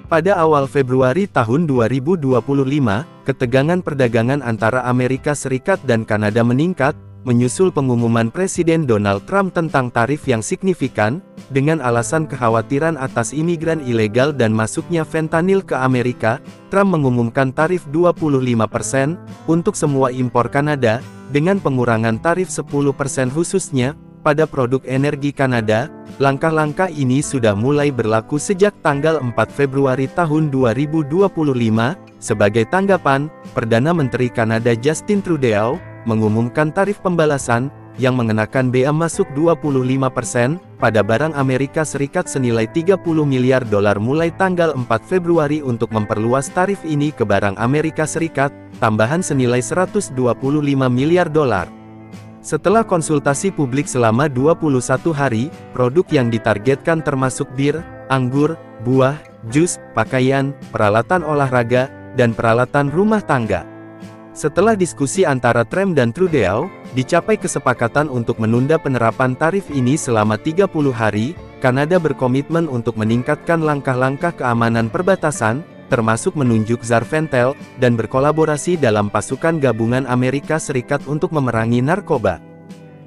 Pada awal Februari tahun 2025, ketegangan perdagangan antara Amerika Serikat dan Kanada meningkat, menyusul pengumuman Presiden Donald Trump tentang tarif yang signifikan, dengan alasan kekhawatiran atas imigran ilegal dan masuknya fentanyl ke Amerika. Trump mengumumkan tarif 25% untuk semua impor Kanada, dengan pengurangan tarif 10% khususnya pada produk energi Kanada. Langkah-langkah ini sudah mulai berlaku sejak tanggal 4 Februari tahun 2025. Sebagai tanggapan, Perdana Menteri Kanada Justin Trudeau mengumumkan tarif pembalasan yang mengenakan bea masuk 25% pada barang Amerika Serikat senilai $30 miliar mulai tanggal 4 Februari untuk memperluas tarif ini ke barang Amerika Serikat, tambahan senilai $125 miliar. Setelah konsultasi publik selama 21 hari, produk yang ditargetkan termasuk bir, anggur, buah, jus, pakaian, peralatan olahraga, dan peralatan rumah tangga. Setelah diskusi antara Trump dan Trudeau, dicapai kesepakatan untuk menunda penerapan tarif ini selama 30 hari, Kanada berkomitmen untuk meningkatkan langkah-langkah keamanan perbatasan, termasuk menunjuk Tsar Ventel, dan berkolaborasi dalam pasukan gabungan Amerika Serikat untuk memerangi narkoba.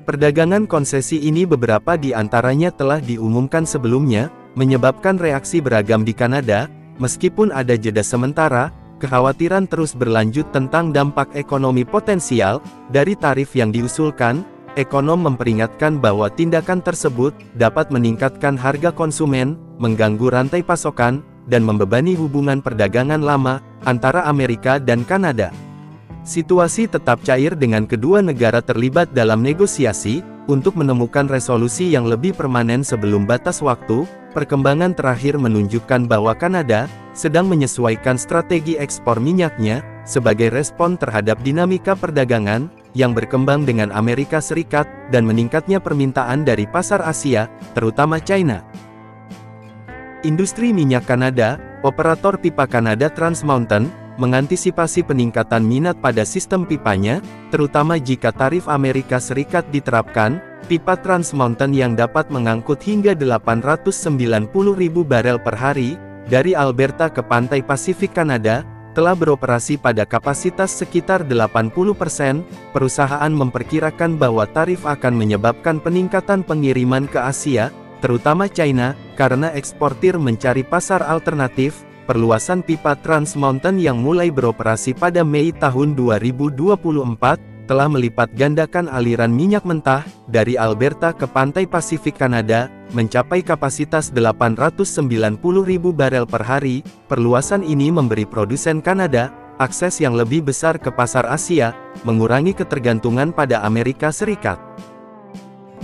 Perdagangan konsesi ini beberapa di antaranya telah diumumkan sebelumnya, menyebabkan reaksi beragam di Kanada. Meskipun ada jeda sementara, kekhawatiran terus berlanjut tentang dampak ekonomi potensial dari tarif yang diusulkan. Ekonom memperingatkan bahwa tindakan tersebut dapat meningkatkan harga konsumen, mengganggu rantai pasokan, dan membebani hubungan perdagangan lama antara Amerika dan Kanada. Situasi tetap cair dengan kedua negara terlibat dalam negosiasi untuk menemukan resolusi yang lebih permanen sebelum batas waktu. Perkembangan terakhir menunjukkan bahwa Kanada sedang menyesuaikan strategi ekspor minyaknya sebagai respon terhadap dinamika perdagangan yang berkembang dengan Amerika Serikat dan meningkatnya permintaan dari pasar Asia, terutama China. Industri minyak Kanada, operator pipa Kanada Trans Mountain, mengantisipasi peningkatan minat pada sistem pipanya, terutama jika tarif Amerika Serikat diterapkan. Pipa Trans Mountain yang dapat mengangkut hingga 890.000 barel per hari, dari Alberta ke pantai Pasifik Kanada, telah beroperasi pada kapasitas sekitar 80%. Perusahaan memperkirakan bahwa tarif akan menyebabkan peningkatan pengiriman ke Asia, terutama China, karena eksportir mencari pasar alternatif. Perluasan pipa Trans Mountain yang mulai beroperasi pada Mei tahun 2024, telah melipat gandakan aliran minyak mentah dari Alberta ke pantai Pasifik Kanada, mencapai kapasitas 890.000 barel per hari. Perluasan ini memberi produsen Kanada akses yang lebih besar ke pasar Asia, mengurangi ketergantungan pada Amerika Serikat.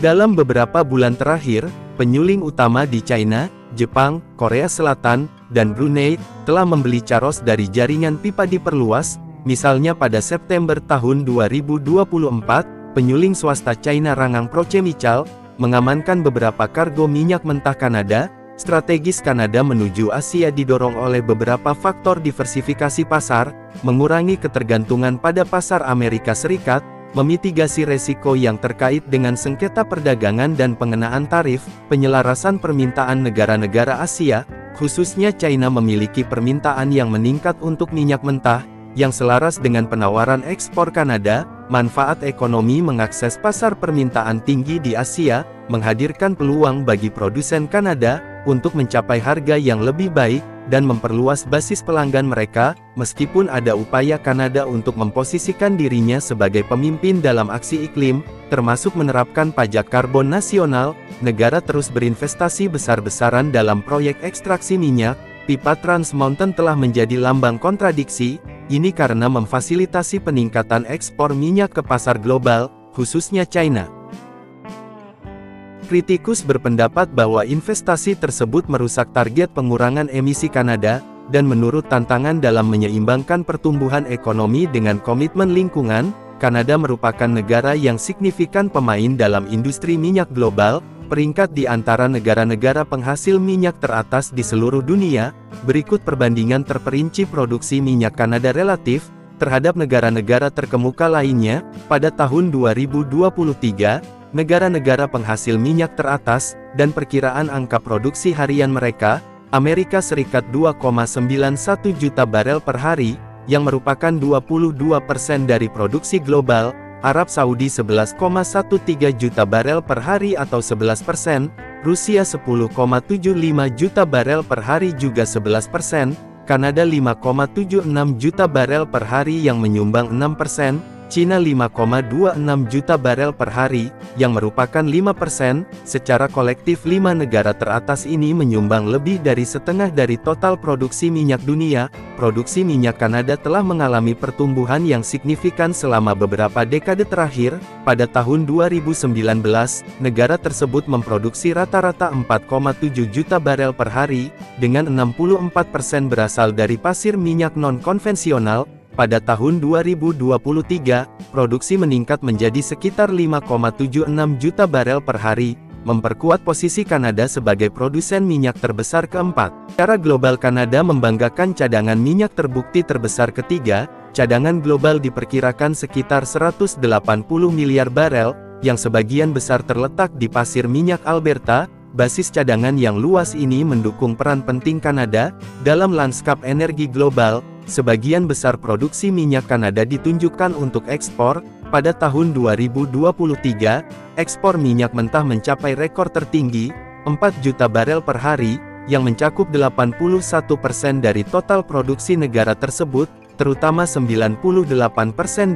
Dalam beberapa bulan terakhir, penyuling utama di China, Jepang, Korea Selatan, dan Brunei telah membeli Charos dari jaringan pipa diperluas. Misalnya pada September tahun 2024, penyuling swasta China Rangang Prochemical mengamankan beberapa kargo minyak mentah Kanada. Strategis Kanada menuju Asia didorong oleh beberapa faktor diversifikasi pasar, mengurangi ketergantungan pada pasar Amerika Serikat, memitigasi resiko yang terkait dengan sengketa perdagangan dan pengenaan tarif, penyelarasan permintaan negara-negara Asia, khususnya China memiliki permintaan yang meningkat untuk minyak mentah, yang selaras dengan penawaran ekspor Kanada. Manfaat ekonomi mengakses pasar permintaan tinggi di Asia, menghadirkan peluang bagi produsen Kanada untuk mencapai harga yang lebih baik, dan memperluas basis pelanggan mereka. Meskipun ada upaya Kanada untuk memposisikan dirinya sebagai pemimpin dalam aksi iklim, termasuk menerapkan pajak karbon nasional, negara terus berinvestasi besar-besaran dalam proyek ekstraksi minyak. Pipa Trans Mountain telah menjadi lambang kontradiksi, ini karena memfasilitasi peningkatan ekspor minyak ke pasar global, khususnya China. Kritikus berpendapat bahwa investasi tersebut merusak target pengurangan emisi Kanada, dan menurut tantangan dalam menyeimbangkan pertumbuhan ekonomi dengan komitmen lingkungan. Kanada merupakan negara yang signifikan pemain dalam industri minyak global, peringkat di antara negara-negara penghasil minyak teratas di seluruh dunia. Berikut perbandingan terperinci produksi minyak Kanada relatif terhadap negara-negara terkemuka lainnya. Pada tahun 2023, negara-negara penghasil minyak teratas, dan perkiraan angka produksi harian mereka, Amerika Serikat 2,91 juta barel per hari, yang merupakan 22% dari produksi global. Arab Saudi 11,13 juta barel per hari atau 11%, Rusia 10,75 juta barel per hari juga 11%, Kanada 5,76 juta barel per hari yang menyumbang 6%, Cina 5,26 juta barel per hari, yang merupakan 5%, secara kolektif 5 negara teratas ini menyumbang lebih dari setengah dari total produksi minyak dunia. Produksi minyak Kanada telah mengalami pertumbuhan yang signifikan selama beberapa dekade terakhir. Pada tahun 2019, negara tersebut memproduksi rata-rata 4,7 juta barel per hari, dengan 64% berasal dari pasir minyak non-konvensional. Pada tahun 2023, produksi meningkat menjadi sekitar 5,76 juta barel per hari, memperkuat posisi Kanada sebagai produsen minyak terbesar keempat. Secara global Kanada membanggakan cadangan minyak terbukti terbesar ketiga, cadangan global diperkirakan sekitar 180 miliar barel, yang sebagian besar terletak di pasir minyak Alberta. Basis cadangan yang luas ini mendukung peran penting Kanada dalam lanskap energi global. Sebagian besar produksi minyak Kanada ditunjukkan untuk ekspor. Pada tahun 2023, ekspor minyak mentah mencapai rekor tertinggi, 4 juta barel per hari, yang mencakup 81% dari total produksi negara tersebut, terutama 98%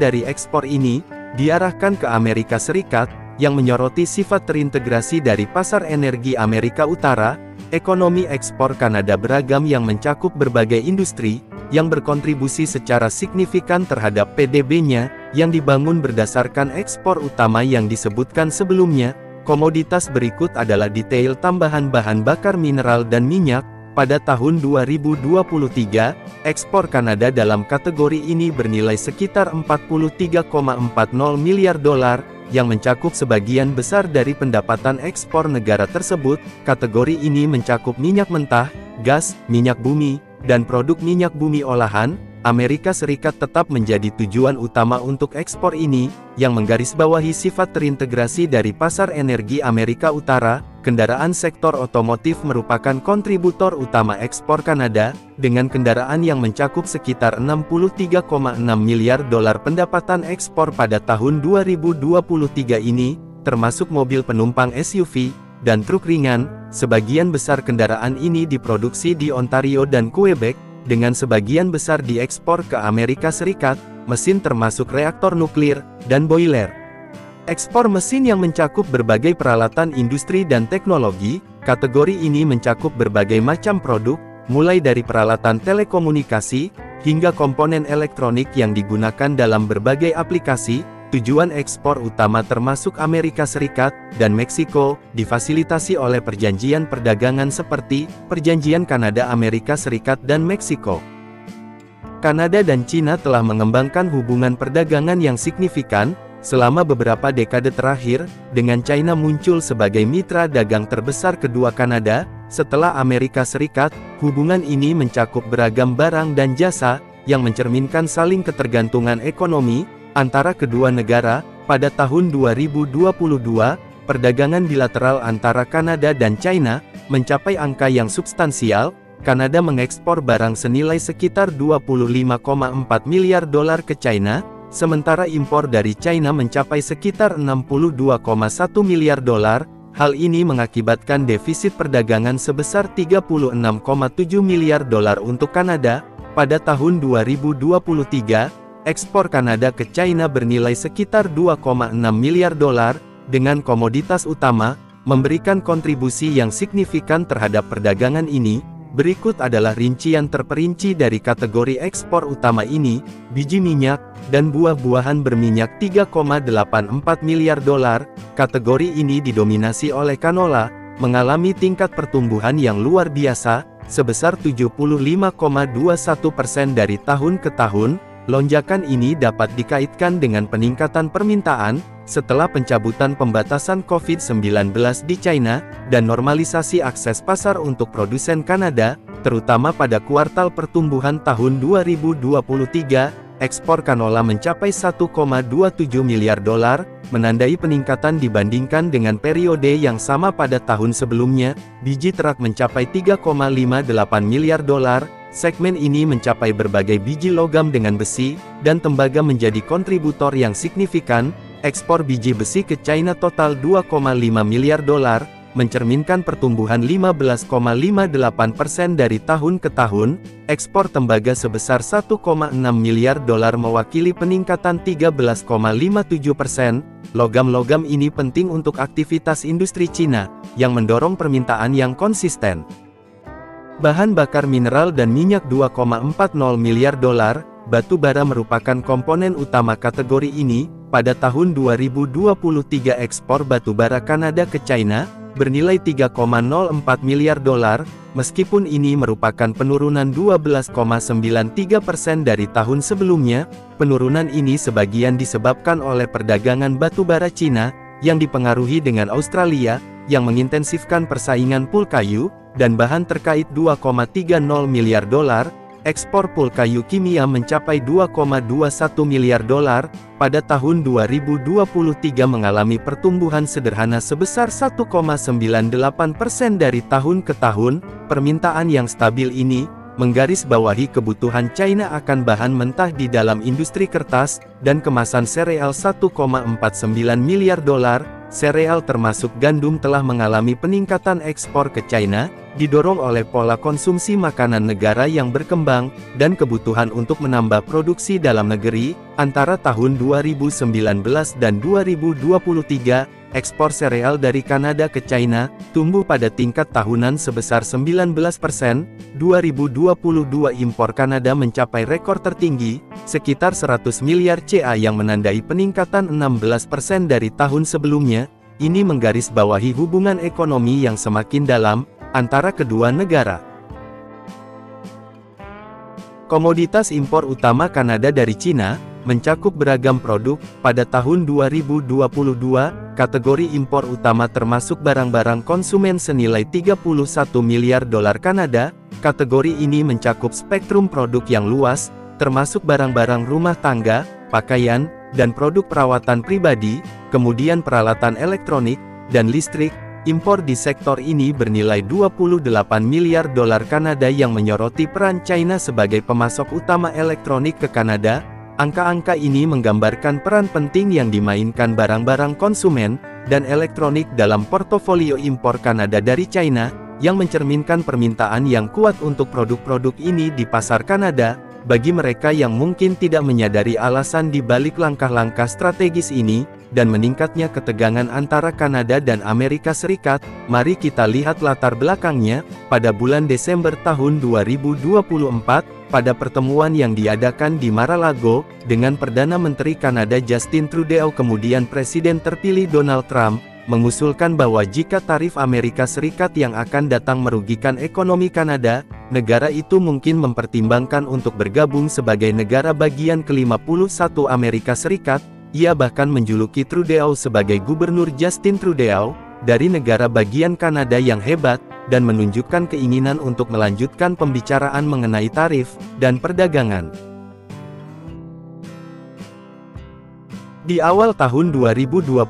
dari ekspor ini diarahkan ke Amerika Serikat, yang menyoroti sifat terintegrasi dari pasar energi Amerika Utara. Ekonomi ekspor Kanada beragam yang mencakup berbagai industri, yang berkontribusi secara signifikan terhadap PDB-nya, yang dibangun berdasarkan ekspor utama yang disebutkan sebelumnya. Komoditas berikut adalah detail tambahan bahan bakar mineral dan minyak. Pada tahun 2023, ekspor Kanada dalam kategori ini bernilai sekitar 43,40 miliar dolar, yang mencakup sebagian besar dari pendapatan ekspor negara tersebut. Kategori ini mencakup minyak mentah, gas, minyak bumi, dan produk minyak bumi olahan. Amerika Serikat tetap menjadi tujuan utama untuk ekspor ini, yang menggarisbawahi sifat terintegrasi dari pasar energi Amerika Utara. Kendaraan sektor otomotif merupakan kontributor utama ekspor Kanada, dengan kendaraan yang mencakup sekitar 63,6 miliar dolar pendapatan ekspor pada tahun 2023 ini, termasuk mobil penumpang SUV, dan truk ringan. Sebagian besar kendaraan ini diproduksi di Ontario dan Quebec, dengan sebagian besar diekspor ke Amerika Serikat, mesin termasuk reaktor nuklir, dan boiler. Ekspor mesin yang mencakup berbagai peralatan industri dan teknologi. Kategori ini mencakup berbagai macam produk, mulai dari peralatan telekomunikasi, hingga komponen elektronik yang digunakan dalam berbagai aplikasi. Tujuan ekspor utama termasuk Amerika Serikat dan Meksiko, difasilitasi oleh perjanjian perdagangan seperti Perjanjian Kanada-Amerika Serikat dan Meksiko. Kanada dan Cina telah mengembangkan hubungan perdagangan yang signifikan selama beberapa dekade terakhir, dengan China muncul sebagai mitra dagang terbesar kedua Kanada. Setelah Amerika Serikat, hubungan ini mencakup beragam barang dan jasa, yang mencerminkan saling ketergantungan ekonomi antara kedua negara. Pada tahun 2022, perdagangan bilateral antara Kanada dan China mencapai angka yang substansial. Kanada mengekspor barang senilai sekitar 25,4 miliar dolar ke China, sementara impor dari China mencapai sekitar 62,1 miliar dolar. Hal ini mengakibatkan defisit perdagangan sebesar 36,7 miliar dolar untuk Kanada. Pada tahun 2023, ekspor Kanada ke China bernilai sekitar 2,6 miliar dolar, dengan komoditas utama memberikan kontribusi yang signifikan terhadap perdagangan ini. Berikut adalah rincian terperinci dari kategori ekspor utama ini. Biji minyak dan buah-buahan berminyak 3,84 miliar dolar. Kategori ini didominasi oleh canola, mengalami tingkat pertumbuhan yang luar biasa, sebesar 75,21% dari tahun ke tahun. Lonjakan ini dapat dikaitkan dengan peningkatan permintaan setelah pencabutan pembatasan COVID-19 di China, dan normalisasi akses pasar untuk produsen Kanada, terutama pada kuartal pertumbuhan tahun 2023. ekspor kanola mencapai 1,27 miliar dolar, menandai peningkatan dibandingkan dengan periode yang sama pada tahun sebelumnya. Biji terak mencapai 3,58 miliar dolar. Segmen ini mencapai berbagai biji logam dengan besi, dan tembaga menjadi kontributor yang signifikan. Ekspor biji besi ke China total 2,5 miliar dolar, mencerminkan pertumbuhan 15,58% dari tahun ke tahun. Ekspor tembaga sebesar 1,6 miliar dolar mewakili peningkatan 13,57%. Logam-logam ini penting untuk aktivitas industri Cina, yang mendorong permintaan yang konsisten. Bahan bakar mineral dan minyak 2,40 miliar dolar, batu bara merupakan komponen utama kategori ini. Pada tahun 2023 ekspor batu bara Kanada ke China bernilai 3,04 miliar dolar, meskipun ini merupakan penurunan 12,93% dari tahun sebelumnya. Penurunan ini sebagian disebabkan oleh perdagangan batu bara Cina, yang dipengaruhi dengan Australia, yang mengintensifkan persaingan pul kayu, dan bahan terkait 2,30 miliar dolar. Ekspor pul kayu kimia mencapai 2,21 miliar dolar, pada tahun 2023 mengalami pertumbuhan sederhana sebesar 1,98% dari tahun ke tahun. Permintaan yang stabil ini menggarisbawahi kebutuhan China akan bahan mentah di dalam industri kertas dan kemasan sereal 1,49 miliar dolar. Sereal termasuk gandum telah mengalami peningkatan ekspor ke China, didorong oleh pola konsumsi makanan negara yang berkembang, dan kebutuhan untuk menambah produksi dalam negeri. Antara tahun 2019 dan 2023, ekspor sereal dari Kanada ke China tumbuh pada tingkat tahunan sebesar 19%. 2022 impor Kanada mencapai rekor tertinggi, sekitar 100 miliar CA yang menandai peningkatan 16% dari tahun sebelumnya. Ini menggarisbawahi hubungan ekonomi yang semakin dalam antara kedua negara. Komoditas impor utama Kanada dari Cina mencakup beragam produk. Pada tahun 2022, kategori impor utama termasuk barang-barang konsumen senilai 31 miliar dolar Kanada. Kategori ini mencakup spektrum produk yang luas, termasuk barang-barang rumah tangga, pakaian, dan produk perawatan pribadi, kemudian peralatan elektronik, dan listrik. Impor di sektor ini bernilai 28 miliar dolar Kanada yang menyoroti peran China sebagai pemasok utama elektronik ke Kanada. Angka-angka ini menggambarkan peran penting yang dimainkan barang-barang konsumen dan elektronik dalam portofolio impor Kanada dari China, yang mencerminkan permintaan yang kuat untuk produk-produk ini di pasar Kanada. Bagi mereka yang mungkin tidak menyadari alasan di balik langkah-langkah strategis ini, dan meningkatnya ketegangan antara Kanada dan Amerika Serikat, mari kita lihat latar belakangnya. Pada bulan Desember tahun 2024, pada pertemuan yang diadakan di Mar-a-Lago, dengan Perdana Menteri Kanada Justin Trudeau kemudian Presiden terpilih Donald Trump, mengusulkan bahwa jika tarif Amerika Serikat yang akan datang merugikan ekonomi Kanada, negara itu mungkin mempertimbangkan untuk bergabung sebagai negara bagian ke-51 Amerika Serikat. Ia bahkan menjuluki Trudeau sebagai Gubernur Justin Trudeau, dari negara bagian Kanada yang hebat, dan menunjukkan keinginan untuk melanjutkan pembicaraan mengenai tarif dan perdagangan. Di awal tahun 2025,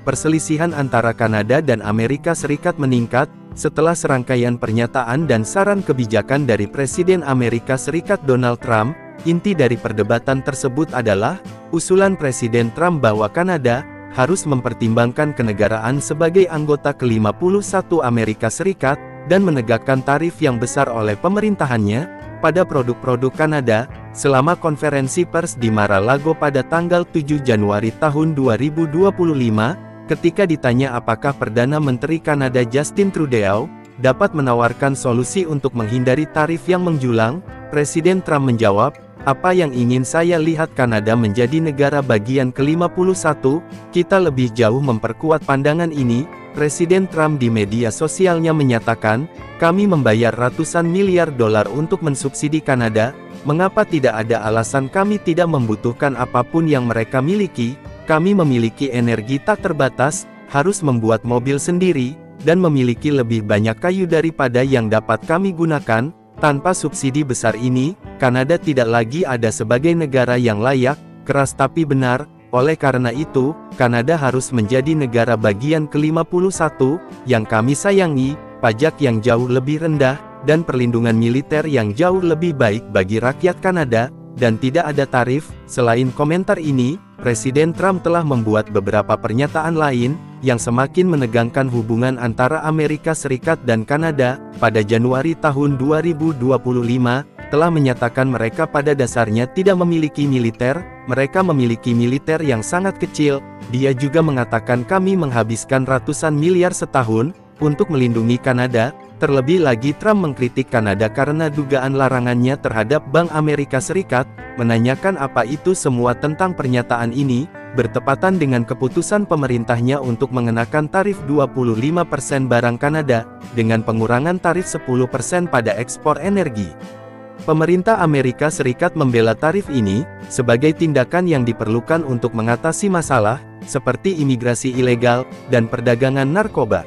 perselisihan antara Kanada dan Amerika Serikat meningkat, setelah serangkaian pernyataan dan saran kebijakan dari Presiden Amerika Serikat Donald Trump. Inti dari perdebatan tersebut adalah, usulan Presiden Trump bahwa Kanada harus mempertimbangkan kenegaraan sebagai anggota ke-51 Amerika Serikat, dan menegakkan tarif yang besar oleh pemerintahannya pada produk-produk Kanada. Selama konferensi pers di Mar-a-Lago pada tanggal 7 Januari tahun 2025, ketika ditanya apakah Perdana Menteri Kanada Justin Trudeau dapat menawarkan solusi untuk menghindari tarif yang menjulang, Presiden Trump menjawab, "Apa yang ingin saya lihat Kanada menjadi negara bagian ke-51, kita lebih jauh memperkuat pandangan ini." Presiden Trump di media sosialnya menyatakan, "Kami membayar ratusan miliar dolar untuk mensubsidi Kanada, mengapa tidak ada alasan kami tidak membutuhkan apapun yang mereka miliki? Kami memiliki energi tak terbatas, harus membuat mobil sendiri, dan memiliki lebih banyak kayu daripada yang dapat kami gunakan. Tanpa subsidi besar ini, Kanada tidak lagi ada sebagai negara yang layak, keras tapi benar. Oleh karena itu, Kanada harus menjadi negara bagian ke-51, yang kami sayangi, pajak yang jauh lebih rendah, dan perlindungan militer yang jauh lebih baik bagi rakyat Kanada, dan tidak ada tarif. Selain komentar ini, Presiden Trump telah membuat beberapa pernyataan lain, yang semakin menegangkan hubungan antara Amerika Serikat dan Kanada. Pada Januari tahun 2025, telah menyatakan mereka pada dasarnya tidak memiliki militer, mereka memiliki militer yang sangat kecil. Dia juga mengatakan kami menghabiskan ratusan miliar setahun, untuk melindungi Kanada. Terlebih lagi Trump mengkritik Kanada karena dugaan larangannya terhadap Bank Amerika Serikat, menanyakan apa itu semua tentang pernyataan ini, bertepatan dengan keputusan pemerintahnya untuk mengenakan tarif 25% barang Kanada, dengan pengurangan tarif 10% pada ekspor energi. Pemerintah Amerika Serikat membela tarif ini, sebagai tindakan yang diperlukan untuk mengatasi masalah, seperti imigrasi ilegal, dan perdagangan narkoba.